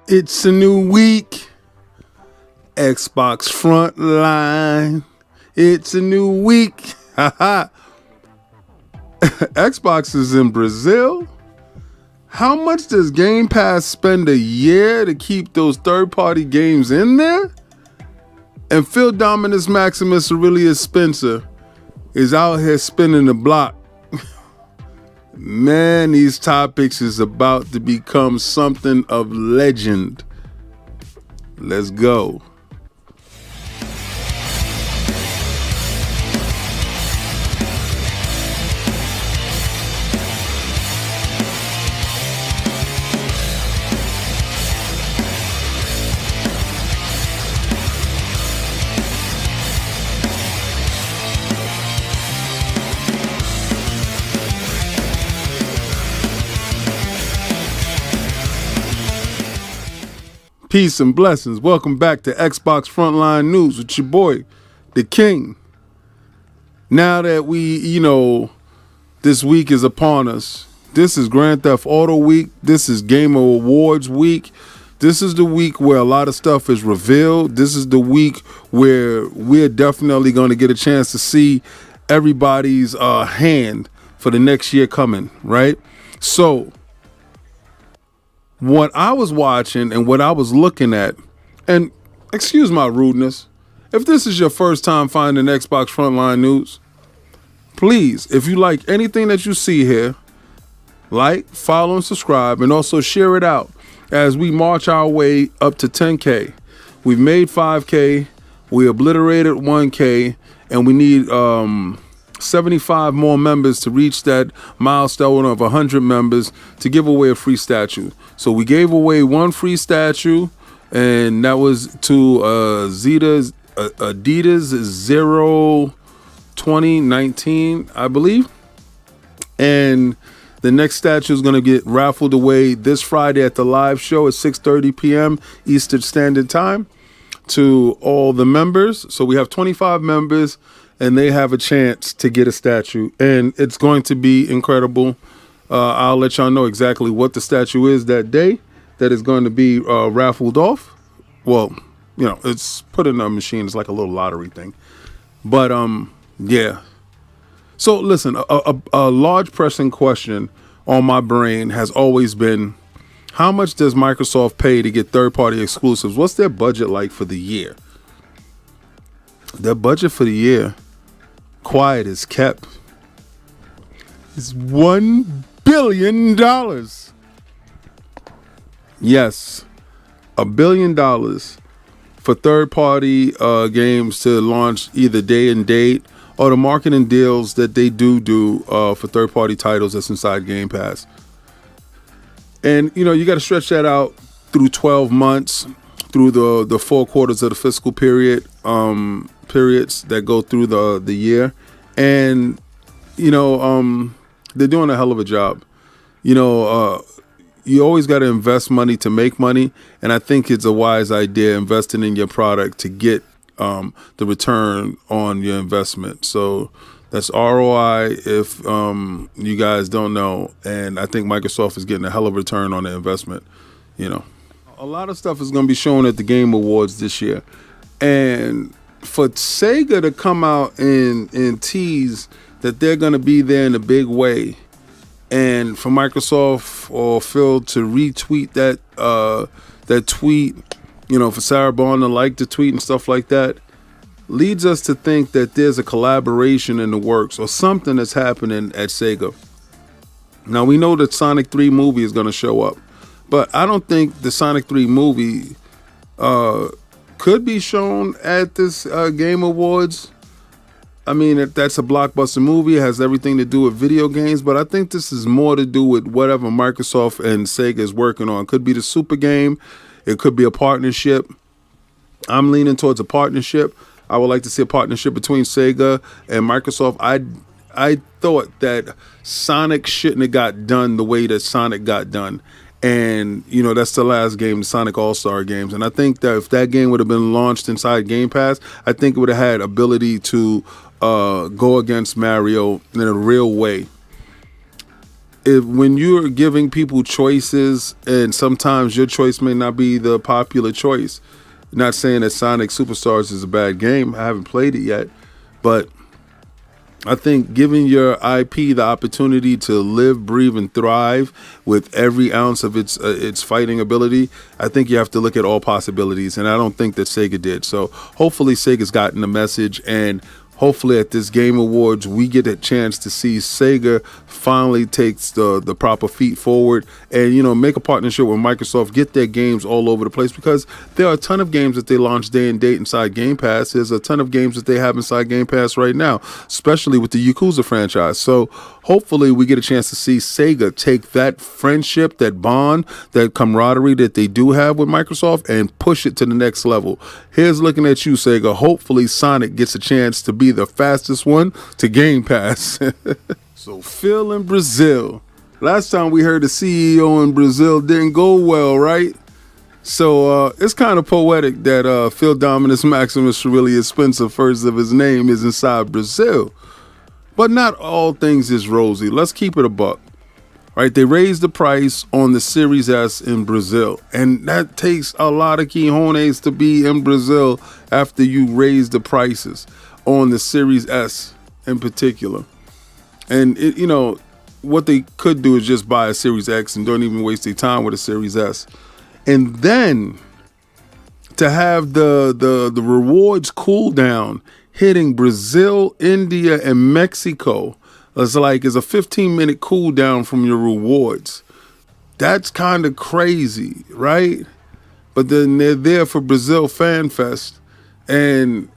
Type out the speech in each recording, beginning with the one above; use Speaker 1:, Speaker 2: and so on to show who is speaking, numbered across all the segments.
Speaker 1: It's a new week. Xbox Frontline. It's a new week. Haha. Xbox is in Brazil. How much does Game Pass spend a year to keep those third-party games in there? And Phil Dominus Maximus Aurelius Spencer is out here spinning the block. Man, these topics is about to become something of legend. Let's go. Peace and blessings. Welcome back to Xbox Frontline News with your boy, the King. Now that this week is upon us. This is Grand Theft Auto week. This is Game Awards week. This is the week where a lot of stuff is revealed. This is the week where we're definitely going to get a chance to see everybody's hand for the next year coming, right? So what I was watching and what I was looking at, and excuse my rudeness, if this is your first time finding Xbox Frontline News, please, if you like anything that you see here, like, follow, and subscribe, and also share it out as we march our way up to 10K. We've made 5K, we obliterated 1K, and we need 75 more members to reach that milestone of 100 members to give away a free statue. So we gave away one free statue, and that was to Adidas 02019, I believe. And the next statue is going to get raffled away this Friday at the live show at 6:30 p.m. Eastern Standard Time to all the members. So we have 25 members, and they have a chance to get a statue, and it's going to be incredible. I'll let y'all know exactly what the statue is that day that is going to be raffled off. Well, it's put in a machine. It's like a little lottery thing. But, yeah. So, listen, a large pressing question on my brain has always been, how much does Microsoft pay to get third-party exclusives? What's their budget like for the year? Their budget for the year, quiet as kept, is $1 billion. Yes, $1 billion for third-party games to launch either day and date or the marketing deals that they do for third-party titles that's inside Game Pass. And, you got to stretch that out through 12 months, through the 4 quarters of the fiscal periods that go through the year. And, they're doing a hell of a job. You always got to invest money to make money. And I think it's a wise idea investing in your product to get the return on your investment. So that's ROI if you guys don't know. And I think Microsoft is getting a hell of a return on their investment. A lot of stuff is going to be shown at the Game Awards this year. And for Sega to come out and tease that they're going to be there in a big way, and for Microsoft or Phil to retweet that tweet, for Sarah Bond to like the tweet and stuff like that, leads us to think that there's a collaboration in the works or something that's happening at Sega. Now, we know that Sonic 3 movie is going to show up, but I don't think the Sonic 3 movie could be shown at this Game Awards. I mean, that's a blockbuster movie. It has everything to do with video games, but I think this is more to do with whatever Microsoft and Sega is working on. It could be the super game. It could be a partnership. I'm leaning towards a partnership. I would like to see a partnership between Sega and Microsoft. I thought that Sonic shouldn't have got done the way that Sonic got done. And, that's the last game, the Sonic All-Star games. And I think that if that game would have been launched inside Game Pass, I think it would have had ability to go against Mario in a real way. when you're giving people choices, and sometimes your choice may not be the popular choice. Not saying that Sonic Superstars is a bad game. I haven't played it yet, but I think giving your IP the opportunity to live, breathe, and thrive with every ounce of its fighting ability, I think you have to look at all possibilities, and I don't think that Sega did. So hopefully Sega's gotten the message, and hopefully at this Game Awards we get a chance to see Sega finally takes the proper feet forward and, you know, make a partnership with Microsoft, get their games all over the place, because there are a ton of games that they launch day and date inside Game Pass. There's a ton of games that they have inside Game Pass right now, especially with the Yakuza franchise. So hopefully we get a chance to see Sega take that friendship, that bond, that camaraderie that they do have with Microsoft and push it to the next level. Here's looking at you, Sega. Hopefully Sonic gets a chance to be the fastest one to Game Pass. So Phil in Brazil. Last time we heard the CEO in Brazil didn't go well, right? So it's kind of poetic that Phil Dominus Maximus Aurelius Spencer, first of his name, is inside Brazil. But not all things is rosy. Let's keep it a buck. Right? They raised the price on the Series S in Brazil. And that takes a lot of quijones to be in Brazil after you raise the prices on the Series S in particular. And, you know, what they could do is just buy a Series X and don't even waste their time with a Series S. And then to have the rewards cooldown hitting Brazil, India, and Mexico is a 15-minute cooldown from your rewards. That's kind of crazy, right? But then they're there for Brazil Fan Fest. And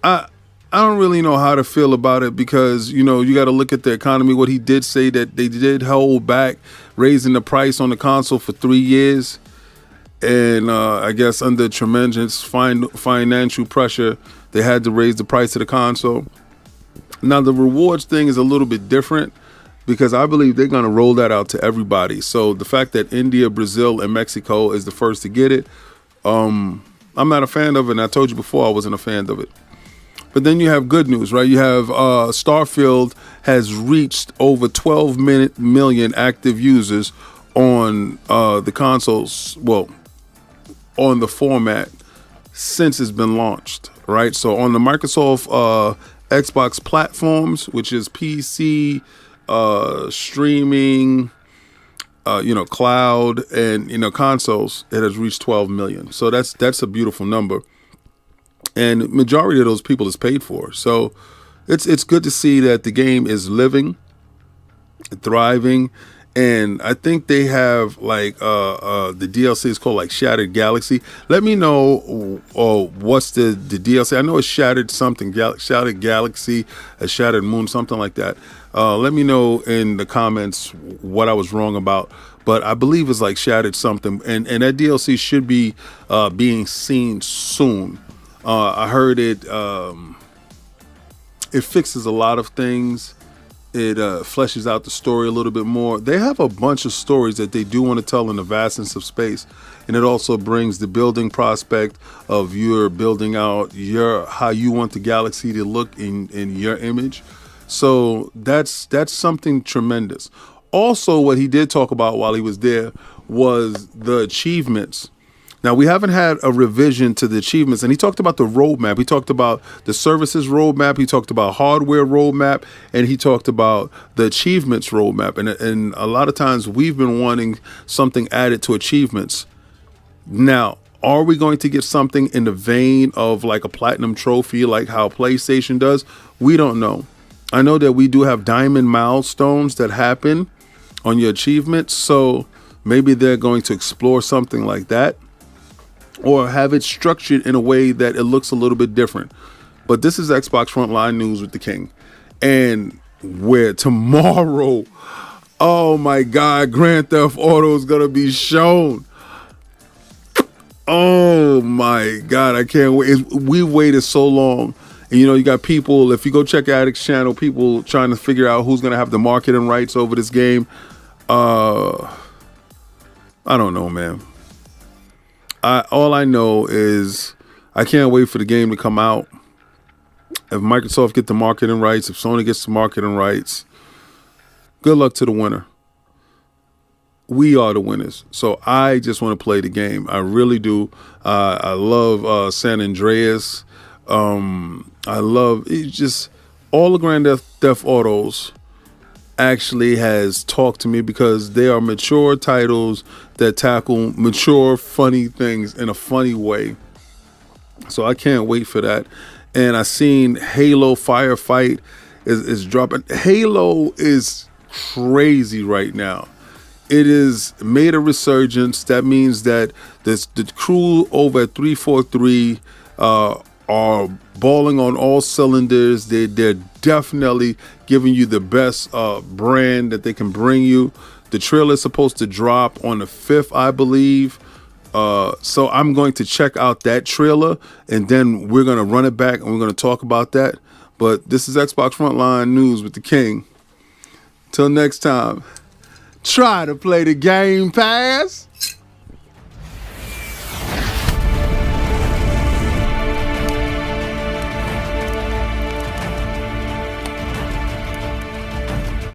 Speaker 1: I don't really know how to feel about it, because, you know, you got to look at the economy. What he did say, that they did hold back raising the price on the console for 3 years. And I guess under tremendous financial pressure, they had to raise the price of the console. Now, the rewards thing is a little bit different, because I believe they're going to roll that out to everybody. So the fact that India, Brazil, and Mexico is the first to get it, I'm not a fan of it. And I told you before I wasn't a fan of it. But then you have good news, right? You have Starfield has reached over 12 million active users on the consoles, well, on the format since it's been launched, right? So on the Microsoft Xbox platforms, which is PC, streaming, cloud, and, consoles, it has reached 12 million. So that's a beautiful number. And majority of those people is paid for. So it's good to see that the game is living, thriving. And I think they have the DLC is called Shattered Galaxy. Let me know what's the DLC. I know it's Shattered something, Shattered Galaxy, a Shattered Moon, something like that. Let me know in the comments what I was wrong about. But I believe it's Shattered something. And that DLC should be being seen soon. I heard it fixes a lot of things. It fleshes out the story a little bit more. They have a bunch of stories that they do want to tell in the vastness of space. And it also brings the building prospect of your building out how you want the galaxy to look in your image. So that's something tremendous. Also, what he did talk about while he was there was the achievements. Now, we haven't had a revision to the achievements, and he talked about the roadmap. He talked about the services roadmap. He talked about hardware roadmap, and he talked about the achievements roadmap. And a lot of times we've been wanting something added to achievements. Now, are we going to get something in the vein of a platinum trophy, like how PlayStation does? We don't know. I know that we do have diamond milestones that happen on your achievements, so maybe they're going to explore something like that, or have it structured in a way that it looks a little bit different. But this is Xbox Frontline News with the King. And where tomorrow, oh my God, Grand Theft Auto is going to be shown. Oh my God, I can't wait. We waited so long. And you got people, if you go check Addict's channel, people trying to figure out who's going to have the marketing rights over this game. I don't know, man. All I know is I can't wait for the game to come out. If Microsoft get the marketing rights, if Sony gets the marketing rights, good luck to the winner. We are the winners. So I just want to play the game. I really do. I love San Andreas. I love just all the Grand Theft Autos actually has talked to me because they are mature titles that tackle mature, funny things in a funny way. So I can't wait for that. And I seen Halo Firefight is dropping. Halo is crazy right now. It is made a resurgence. That means that the crew over at 343 are balling on all cylinders. They're definitely giving you the best brand that they can bring you. The trailer is supposed to drop on the 5th, I believe. So I'm going to check out that trailer, and then we're going to run it back, and we're going to talk about that. But this is Xbox Frontline News with the King. Till next time, try to play the Game Pass.